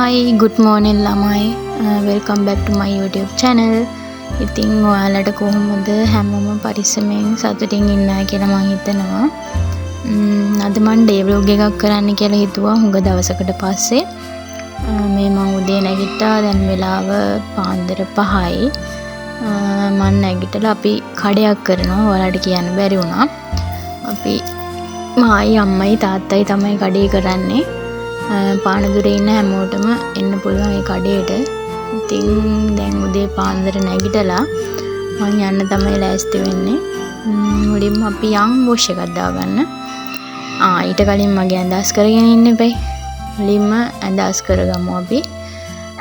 Hi, good morning ළමයි. Welcome back to my YouTube channel. ඉතින් ඔයාලට කොහොමද හැමෝම පරිස්සමෙන් සතුටින් ඉන්නා කියලා මම හිතනවා. අද මම ඩේ vlog එකක් කරන්න කියලා හිතුවා හුඟ දවසකට පස්සේ. මේ මම උදේ නැගිට්ටා දැන් වෙලාව පාන්දර 5යි. මම නැගිටලා අපි කඩයක් කරනවා. ඔයාලට කියන්න බැරි වුණා. අපි මායි අම්මයි තාත්තයි තමයි කඩේ කරන්නේ. පානදුරේ ඉන්න හැමෝටම එන්න පුළුවන් ඒ කඩේට. ඉතින් දැන් උදේ පාන්දර නැගිටලා මම යන්න තමයි ලෑස්ති වෙන්නේ. මුලින්ම අපි යන් වොෂ් එකක් දාගන්න. ඊට කලින් මගේ ඇඳස් කරගෙන ඉන්න එපයි. මුලින්ම ඇඳස් කරගමු අපි.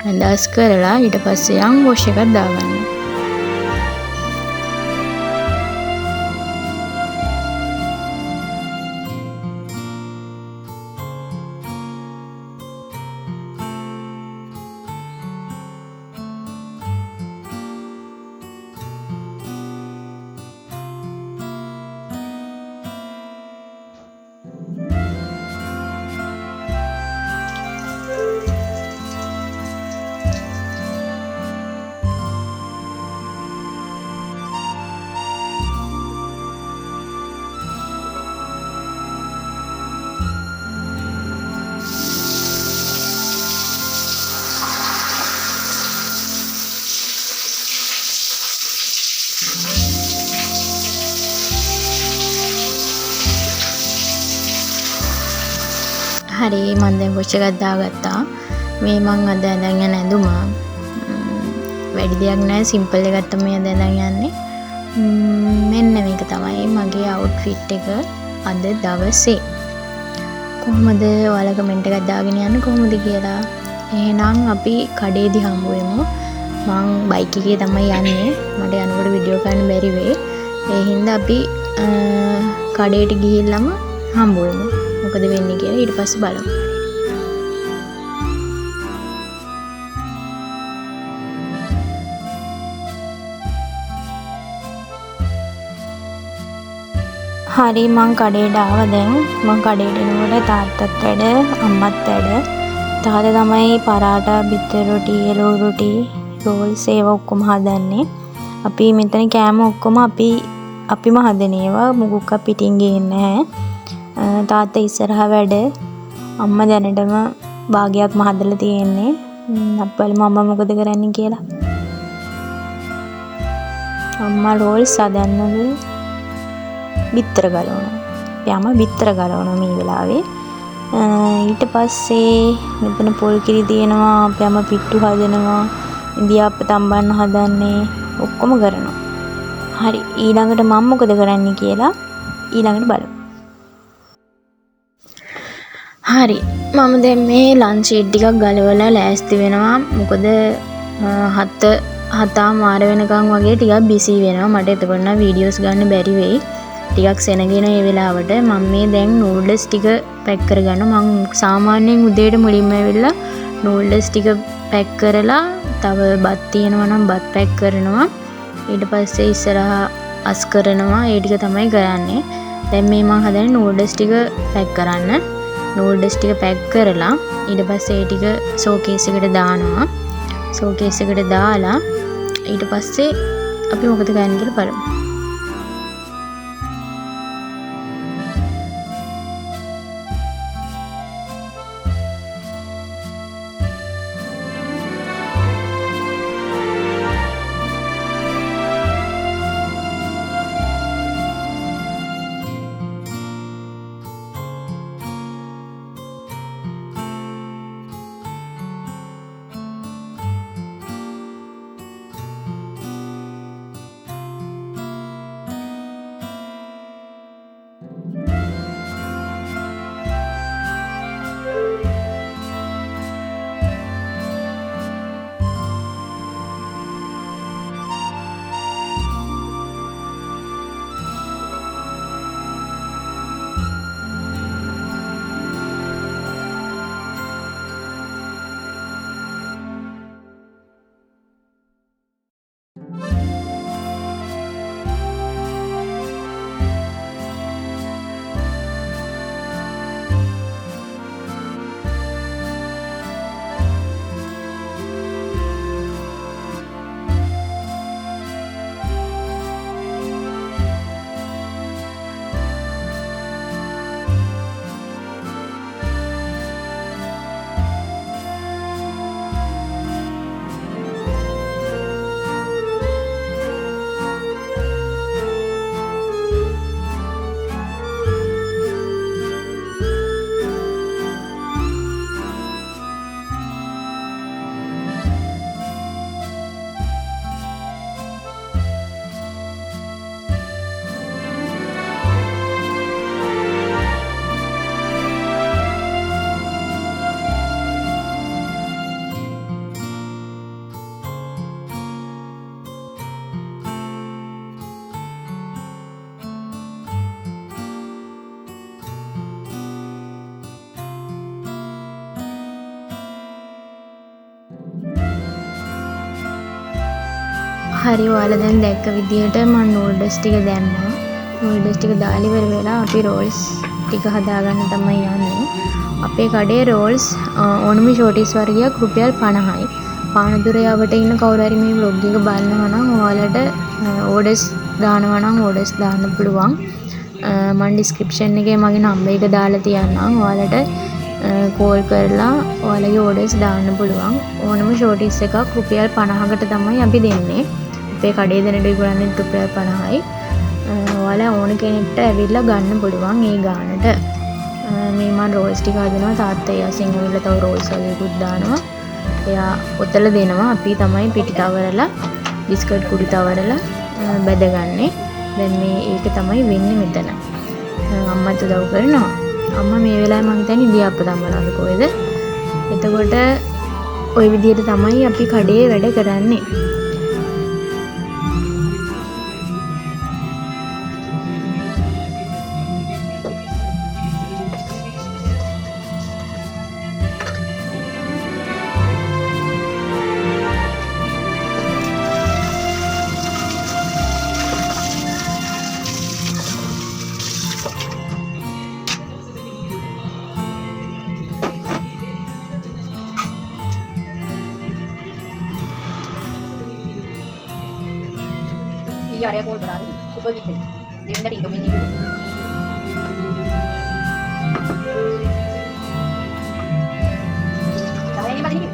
ඇඳස් කරලා ඊට පස්සේ යන් වොෂ් එකක් දාගන්න. හරි මම දැන් වොෂ් එකක් දාගත්තා. මේ මං අද ඇඳන් යන ඇඳුම වැඩි දෙයක් නෑ, සිම්පල් එකක් තමයි අද ඇඳන් යන්නේ. මෙන්න මේක තමයි මගේ අවුට්ෆිට් එක අද දවසේ. කොහොමද ඔයාලා කමෙන්ට් එකක් දාගෙන යන්න කොහොමද කියලා. එහෙනම් අපි කඩේදී හම්බ වෙමු. මං බයික් එකේ තමයි යන්නේ. මට යනකොට වීඩියෝ කරන්න බැරි වෙයි. ඒ හින්දා අපි කඩේට ගිහිල්ලාම හම්බ වෙමු. මොකද වෙන්නේ කියලා ඊට පස්සේ බලමු. හරි මං කඩේට ආවා දැන්. මං කඩේට එනකොට තාත්තත් වැඩ අම්මත් වැඩ. තාත්තා තමයි පරාටා, බිත්තර රොටි, එළවලු රොටි, රෝල්ස් ඒවා ඔක්කොම හදන්නේ. අපි මෙතන කෑම ඔක්කොම අපිම හදන ඒවා. මුකුක් පිටින් ගේන්නේ නැහැ. තාත්තා ඉස්සරහා වැඩ. අම්මා දැනටම භාගයක්ම හදලා තියෙන්නේ. අපි බලමු අම්මා මොකද කරන්නේ කියලා. අම්මා රෝල්ස් හදන්නද බිත්තර ගලවනවා. අපි බිත්තර ගලවනවා මේ වෙලාවේ. ඊට පස්සේ මෙතන පොල් කිරි තියෙනවා. අපි පිට්ටු හදනවා. ඉන්දියාප්ප තම්බන්න හදන්නේ. ඔක්කොම කරනවා. හරි ඊළඟට මම මොකද කරන්නේ කියලා ඊළඟට බලමු. හරි මම දැන් මේ ලන්ච් ෂීට් ටිකක් ගලවලා ලෑස්ති වෙනවා. මොකද 7:00 වෙනකන් වගේ ටිකක් බිසි වෙනවා. මට එතකොට නම් වීඩියෝස් ගන්න බැරි වෙයි. ටිකක් සෙනගෙන ඒ වෙලාවට මම මේ දැන් නූඩ්ල්ස් ටික පැක් කරගන්නවා. මම සාමාන්‍යයෙන් උදේට මුලින්ම ඇවිල්ලා නූඩ්ල්ස් ටික පැක් කරලා තව බත් තියෙනවා නම් බත් පැක් කරනවා. ඊට පස්සේ ඉස්සරහා අස් කරනවා. ඒ ටික තමයි කරන්නේ. දැන් මේ මම හදන්නේ නූඩ්ල්ස් ටික පැක් කරන්න. නූඩ්ල්ස් ටික පැක් කරලා ඊට පස්සේ ඒ ටික ෂෝකේස් එකට දානවා. ෂෝකේස් එකට දාලා ඊට පස්සේ අපි මොකද කරන්නේ කියලා බලමු. හරි ඔයාලා දැන් දැක්ක විදිහට මම නූඩල්ස් ටික දැම්මා. නූඩල්ස් ටික දාලා ඉවර වෙලා අපි රෝල්ස් ටික හදාගන්න තමයි යන්නේ. අපේ කඩේ රෝල්ස් ඕනම ෂෝටිස් වර්ගයක් රුපියල් 50යි. පානදුරයාවට ඉන්න කවුරු හරි මේ vlog එක බලනවා නම් ඔයාලට ඕඩර්ස් දානවා නම් ඕඩර්ස් දාන්න පුළුවන්. මම ඩිස්ක්‍රිප්ෂන් එකේ මගේ නම්බර් එක දාලා තියන්නම්. ඔයාලට කෝල් කරලා ඔයාලගේ ඕඩර්ස් දාන්න පුළුවන්. ඕනම ෂෝටිස් එකක් රුපියල් 50කට තමයි අපි දෙන්නේ. අපේ කඩේ දෙන ඩිගුරන්නේ රුපියල් 50යි. ඔයාලා ඕන කෙනෙක්ට ඇවිල්ලා ගන්න පුළුවන් ඒ ගානට. මේ මම රෝල්ස් ටික හදනවා. තාත්තා යාසින් ඇවිල්ලා තව රෝල්ස් වගේකුත් දානවා. එයා ඔතල දෙනවා. අපි තමයි පිටි තවරලා බිස්කට් කුඩු තවරලා බෙදගන්නේ. දැන් මේ ඒක තමයි වෙන්නේ මෙතන. අම්මත් උදව් කරනවා. අම්මා මේ වෙලාවේ මම හිතන්නේ ඉදියාප්ප දම්මනවාද කොහෙද? එතකොට ওই විදිහට තමයි අපි කඩේ වැඩ කරන්නේ. ये आर्या कोड बना रही सुपर की थी देवना टीम में नहीं चाहे ये बात नहीं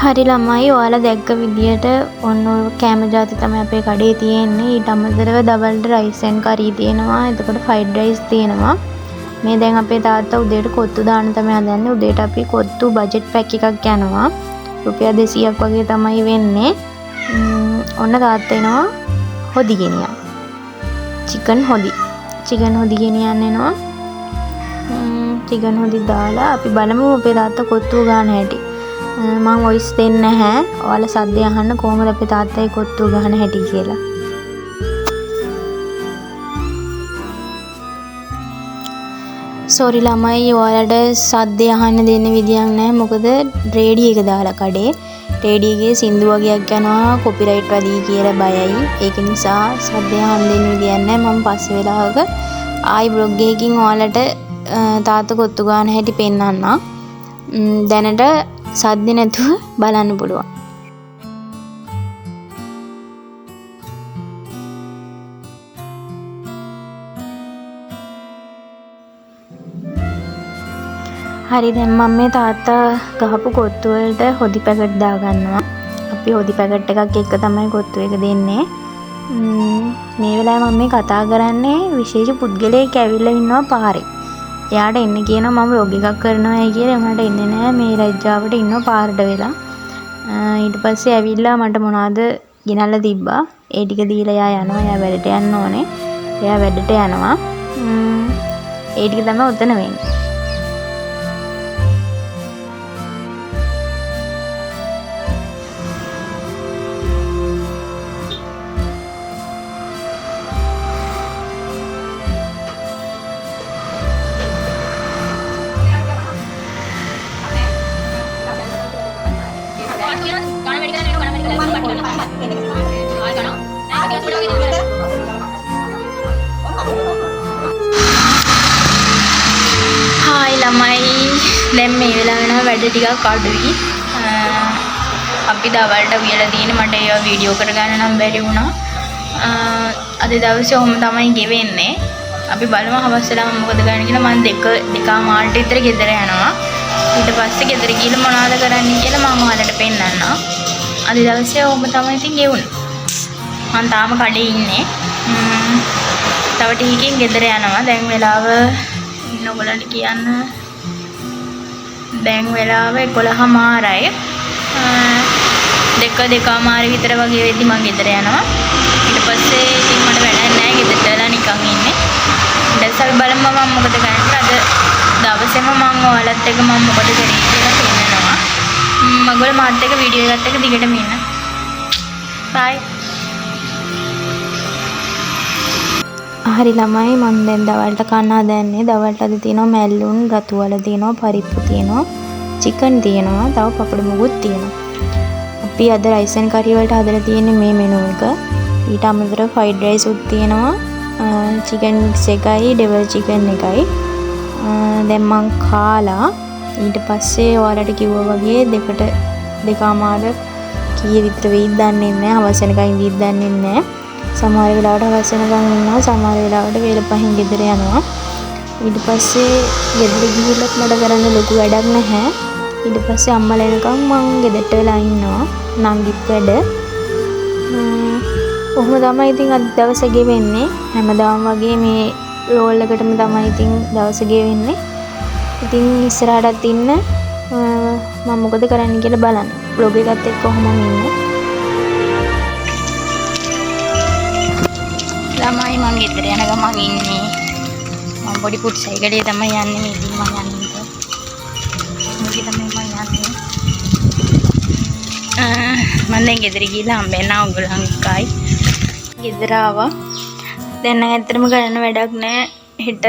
හරි ළමයි ඔයාලා දැක්ක විදියට ඔන්න ඔය කෑම ಜಾති තමයි අපේ කඩේ තියෙන්නේ. ඊට අමතරව ඩබල් රයිස් ඇන් කරි තියෙනවා. එතකොට ෆ්‍රයිඩ් රයිස් තියෙනවා. මේ දැන් අපේ තාත්තා උදේට කොත්තු දාන්න තමයි හදන්නේ. උදේට අපි කොත්තු බජට් පැක් එකක් යනවා. රුපියල් 200ක් වගේ තමයි වෙන්නේ. ඔන්න තාත්තා එනවා හොදි ගෙනියන්න. චිකන් හොදි ගෙනියන්න එනවා. චිකන් හොදි දාලා අපි බලමු අපේ තාත්තා කොත්තු ගන්න හැටි. මම වොයිස් දෙන්නේ නැහැ. ඔයාලා සද්දය අහන්න කොහොමද අපේ තාත්තයි කොත්තු ගහන හැටි කියලා. සෝරි ළමයි ඔයාලට සද්දය අහන්න දෙන්න විදියක් නැහැ. මොකද රේඩියෝ එක දාලා කඩේ. රේඩියෝ එකේ සින්දු වගේක් යනවා කොපිරයිට් වැඩි කියලා බයයි. ඒක නිසා සද්දය අහන්න දෙන්න විදියක් නැහැ. මම පස්සේ වෙලාවක ආයි බ්ලොග් එකකින් ඔයාලට තාත්තා කොත්තු ගහන හැටි පෙන්නන්නම්. දැනට සද්ද නැතුව බලන්න පුළුවන්. හරි දැන් මම මේ තාත්තා ගහපු කොත්තු වලට හොදි පැකට් දාගන්නවා. අපි හොදි පැකට් එකක් එක්ක තමයි කොත්තු එක දෙන්නේ. මේ වෙලාවේ මම මේ කතා කරන්නේ විශේෂ පුද්ගලයෙක් ඇවිල්ලා ඉන්නවා පාරේ. එයාට එන්න කියනවා මම vlog එකක් කරනවායි කියලා. එයාට එන්නේ නැහැ. මේ ලැජ්ජාවට ඉන්නවා පාරට වෙලා. ඊට පස්සේ ඇවිල්ලා මට මොනවද ගෙනල්ලා තිබ්බා. ඒ ටික දීලා එයා යනවා. එයා වැඩට යන්න ඕනේ. එයා වැඩට යනවා. ඒ ටික තමයි උතන වෙන්නේ. Hai ළමයි දැන් මේ වෙලාව වෙනවා වැඩ ටිකක් අඩුයි. අපි දවල්ට වියලා තියෙන මට ඒවා වීඩියෝ කරගන්න නම් බැරි වුණා. අද දවසේ ඔහොම තමයි ගෙවෙන්නේ. අපි බලමු හවස වෙලා මම මොකද කරන්න කියලා. මම දෙකම මාල්ට විතර ගෙදර යනවා. ඊට පස්සේ ගෙදර ගිහලා මොනවද කරන්න කියලා මම ඔයාලට පෙන්නන්නම්. අද දවසේ ඔහොම තමයි ඉතින් ගෙවුනේ. මම තාම කඩේ ඉන්නේ. තව ටිකකින් ගෙදර යනවා. දැන් වෙලාව ඉන්න ඔයගලන්ට කියන්න. දැන් වෙලාව 11:00යි. 2:00 විතර වගේ වෙද්දි මම ගෙදර යනවා. ඊට පස්සේ ඉතින් මට වැඩක් නැහැ. ගෙදරටලා නිකන් ඉන්නේ. ඊට පස්සේ බලමු මම මොකද කරන්නේ. අද දවසේම මම ඔයාලත් එක්ක මම මොකද කරේ කියලා පෙන්නනවා. මගොල්ලෝ මාත් එක්ක වීඩියෝ එකත් එක්ක දිගටම ඉන්න. බයි. හරි ළමයි මම දැන් දවල්ට කන්න හදන්නේ. දවල්ට අද තියෙනවා මැල්ලුන්, රතු වල තියෙනවා, පරිප්පු තියෙනවා, චිකන් තියෙනවා, තව පපඩ මුගුත් තියෙනවා. අපි අද රයිස් ඇන් කරි වලට හදලා තියෙන්නේ මේ මෙනු එක. ඊට අමතරව ෆ්‍රයිඩ් රයිස් උත් තියෙනවා, චිකන් මික්ස් එකයි, ඩෙවල් චිකන් එකයි. දැන් මං කාලා ඊට පස්සේ ඔයාලට කිව්වා වගේ දෙකමාර කීය විතර වෙයිද දන්නේ නැහැ. හවස වෙනකන් ඉඳිද්ද දන්නේ නැහැ. සමහර වෙලාවට හවස වෙනකන් ඉන්නවා, සමහර වෙලාවට වේල පහින් ගෙදර යනවා. ඊට පස්සේ ගෙදර ගිහිල්ලත් මට කරන්න ලොකු වැඩක් නැහැ. ඊට පස්සේ අම්මලා එනකන් මං ගෙදරට වෙලා ඉන්නවා. නංගිත් වැඩ. කොහොම තමයි ඉතින් අද දවසේ ගෙවෙන්නේ. හැමදාම වගේ මේ රෝල් එකටම තමයි ඉතින් දවසේ ගෙවෙන්නේ. ඉතින් ඉස්සරහටත් ඉන්න මම මොකද කරන්න කියලා බලන්න. vlog එකත් එක්ක කොහොමම ඉන්න. ළමයි මං ගෙදර යන ගමන් ඉන්නේ. මම පොඩි පුට් සයිකලේ තමයි යන්නේ. ඉතින් මම යන්නේ. මේක තමයි මම යන්නේ. මම දැන් ගෙදර ගිහලා හම්බෙන්න ඕගොල්ලන් එක්කයි. ගෙදර ආවා. දැන් නම් ඇත්තටම කරන්න වැඩක් නැහැ. හෙට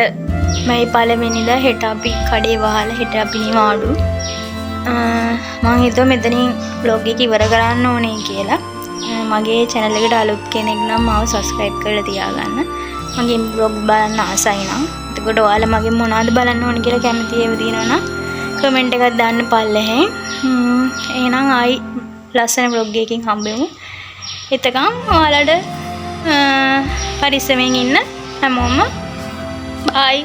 මේ පළවෙනිදා හෙට අපි කඩේ වහලා හෙට අපි නිවාඩු. මම හිතුවා මෙතනින් vlog එක ඉවර කරන්න ඕනේ කියලා. මගේ channel එකට අලුත් කෙනෙක් නම් මාව subscribe කරලා තියාගන්න. මගේ vlog බලන්න ආසයි නම්. එතකොට ඔයාලා මගේ මොනවද බලන්න ඕනේ කියලා කැමති ඒවා තියෙනවා නම් comment එකක් දාන්න පල්ලෙහෙන්. එහෙනම් ආයි ලස්සන vlog එකකින් හම්බෙමු. එතකන් ඔයාලට පරිස්සමෙන් ඉන්න හැමෝම bye.